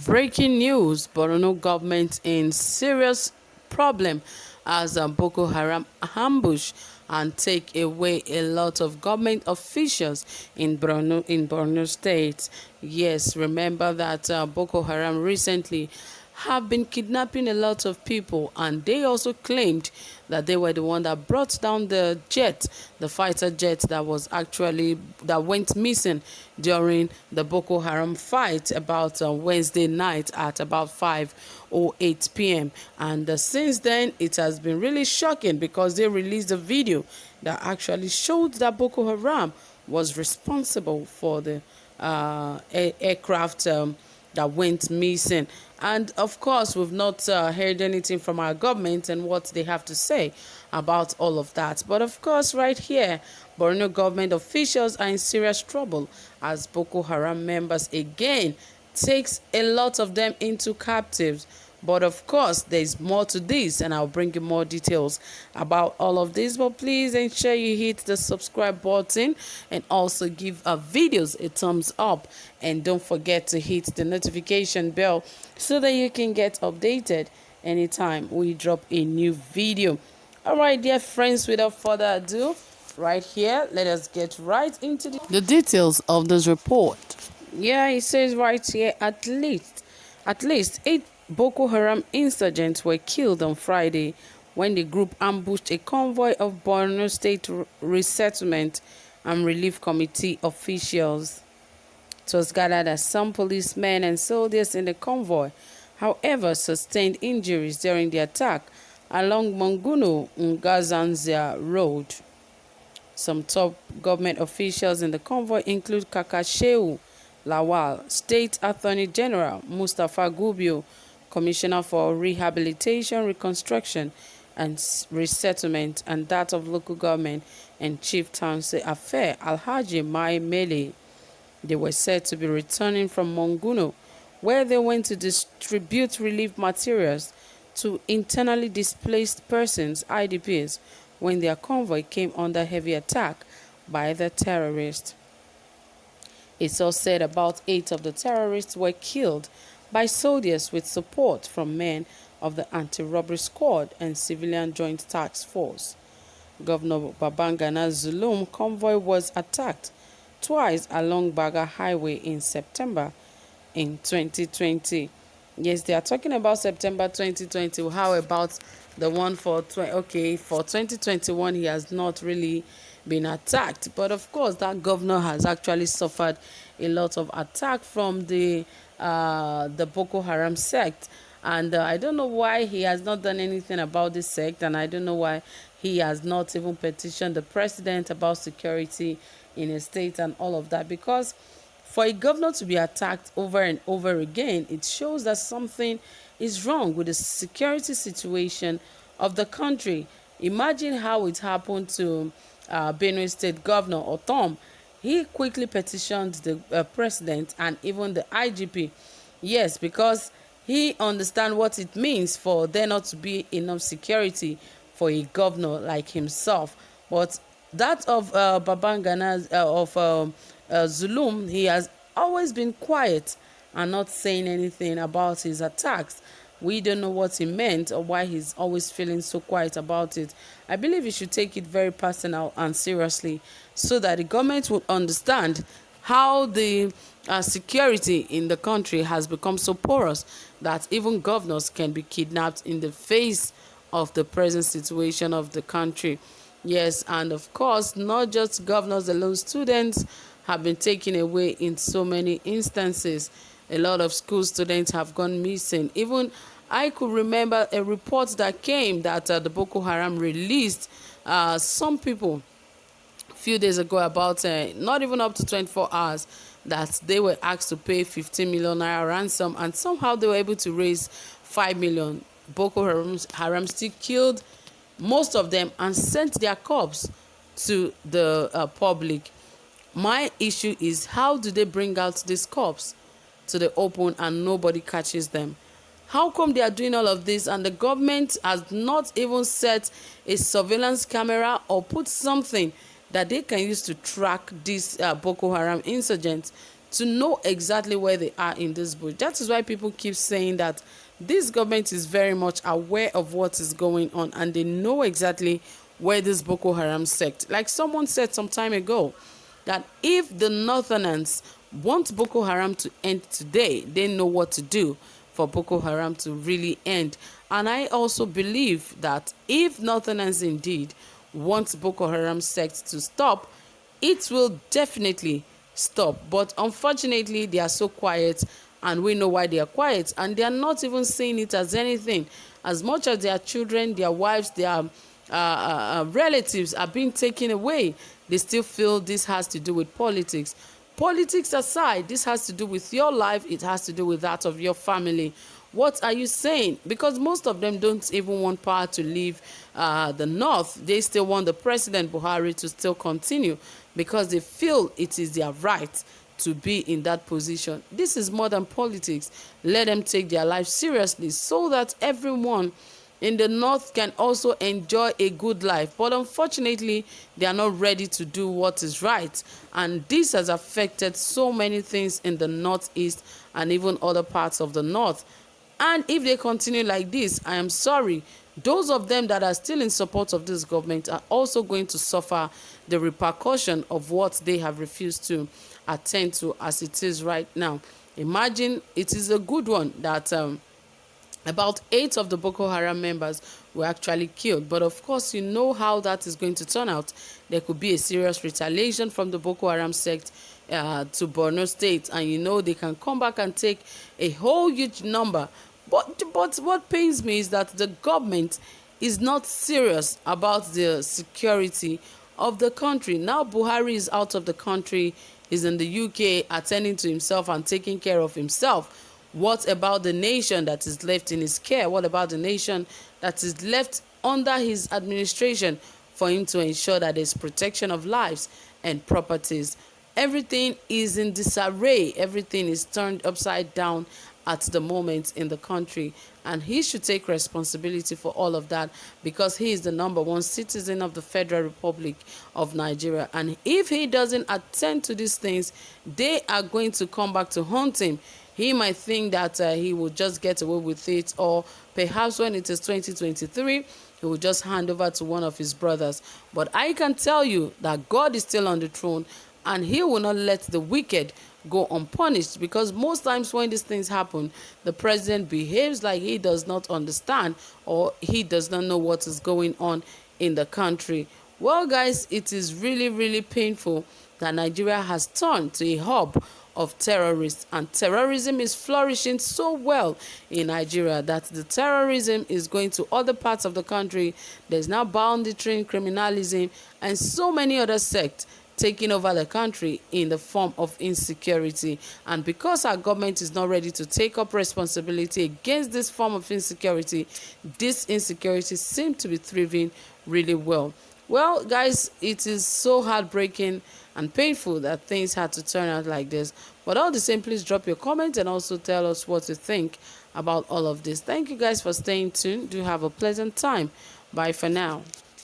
Breaking news: Borno government in serious problem as Boko Haram ambush and take away a lot of government officials in Borno State. Yes, remember that Boko Haram recently have been kidnapping a lot of people, and they also claimed that they were the one that brought down the jet, the fighter jet that went missing during the Boko Haram fight about Wednesday night at about 5:08 p.m. And since then, it has been really shocking because they released a video that actually showed that Boko Haram was responsible for the aircraft that went missing. And of course, we've not heard anything from our government and what they have to say about all of that. But of course, right here, Borno government officials are in serious trouble as Boko Haram members again takes a lot of them into captives. But of course, there's more to this, and I'll bring you more details about all of this. But please ensure you hit the subscribe button and also give our videos a thumbs up. And don't forget to hit the notification bell so that you can get updated anytime we drop a new video. All right, dear friends, without further ado, right here, let us get right into the details of this report. Yeah, it says right here, at least 8 Boko Haram insurgents were killed on Friday when the group ambushed a convoy of Borno State Resettlement and Relief Committee officials. It was gathered that some policemen and soldiers in the convoy, however, sustained injuries during the attack along Monguno-Ngazanzia Road. Some top government officials in the convoy include Kakasheu Lawal, State Attorney General Mustapha Gubio, Commissioner for Rehabilitation, Reconstruction and Resettlement and that of Local Government and Chief Township Affair Alhaji Mai Mele. They were said to be returning from Monguno, where they went to distribute relief materials to internally displaced persons, IDPs, when their convoy came under heavy attack by the terrorists. It's all said about 8 of the terrorists were killed by soldiers with support from men of the anti-robbery squad and civilian joint task force. Governor Babangana Zulum convoy was attacked twice along Baga Highway in September in 2020. Yes, they are talking about September 2020. How about the one for 2021? He has not really been attacked, but of course that governor has actually suffered a lot of attack from the Boko Haram sect, and I don't know why he has not done anything about this sect, and I don't know why he has not even petitioned the president about security in his state and all of that, because for a governor to be attacked over and over again, it shows that something is wrong with the security situation of the country. Imagine how it happened to Benue State Governor Otom. He quickly petitioned the president and even the IGP. Yes, because he understands what it means for there not to be enough security for a governor like himself. But that of Babangana Zulum, he has always been quiet and not saying anything about his attacks. We don't know what he meant or why he's always feeling so quiet about it. I believe he should take it very personal and seriously so that the government will understand how the security in the country has become so porous that even governors can be kidnapped in the face of the present situation of the country. Yes, and of course, not just governors alone, students have been taken away in so many instances. A lot of school students have gone missing. Even I could remember a report that came that the Boko Haram released some people a few days ago about not even up to 24 hours that they were asked to pay 15 million naira ransom, and somehow they were able to raise 5 million. Boko Haram still killed most of them and sent their corpse to the public. My issue is, how do they bring out this corpse to the open and nobody catches them? How come they are doing all of this and the government has not even set a surveillance camera or put something that they can use to track these Boko Haram insurgents to know exactly where they are in this bush. That is why people keep saying that this government is very much aware of what is going on, and they know exactly where this Boko Haram sect, like someone said some time ago, that if the Northerners want Boko Haram to end today, they know what to do for Boko Haram to really end. And I also believe that if Northerners indeed want Boko Haram sect to stop, it will definitely stop. But unfortunately, they are so quiet, and we know why they are quiet, and they are not even seeing it as anything. As much as their children, their wives, their relatives are being taken away, they still feel this has to do with politics. Politics aside, this has to do with your life, it has to do with that of your family. What are you saying? Because most of them don't even want power to leave the north. They still want the President Buhari to still continue because they feel it is their right to be in that position. This is more than politics. Let them take their life seriously so that everyone in the north can also enjoy a good life. But unfortunately, they are not ready to do what is right. And this has affected so many things in the northeast and even other parts of the north. And if they continue like this, I am sorry, those of them that are still in support of this government are also going to suffer the repercussion of what they have refused to attend to as it is right now. Imagine, it is a good one that about 8 of the Boko Haram members were actually killed. But of course, you know how that is going to turn out. There could be a serious retaliation from the Boko Haram sect to Borno State. And you know they can come back and take a whole huge number. But what pains me is that the government is not serious about the security of the country. Now Buhari is out of the country, is in the UK attending to himself and taking care of himself. What about the nation that is left in his care? What about the nation that is left under his administration for him to ensure that there's protection of lives and properties? Everything is in disarray. Everything is turned upside down at the moment in the country, and he should take responsibility for all of that because he is the #1 citizen of the Federal Republic of Nigeria. And if he doesn't attend to these things, they are going to come back to haunt him. He might think that he will just get away with it, or perhaps when it is 2023, he will just hand over to one of his brothers. But I can tell you that God is still on the throne, and he will not let the wicked go unpunished, because most times when these things happen, the president behaves like he does not understand or he does not know what is going on in the country. Well, guys, it is really, really painful that Nigeria has turned to a hub of terrorists, and terrorism is flourishing so well in Nigeria that the terrorism is going to other parts of the country. There's now banditry, criminalism, and so many other sects taking over the country in the form of insecurity. And because our government is not ready to take up responsibility against this form of insecurity, this insecurity seems to be thriving really well. Well, guys, it is so heartbreaking and painful that things had to turn out like this. But all the same, please drop your comment and also tell us what you think about all of this. Thank you guys for staying tuned. Do have a pleasant time. Bye for now.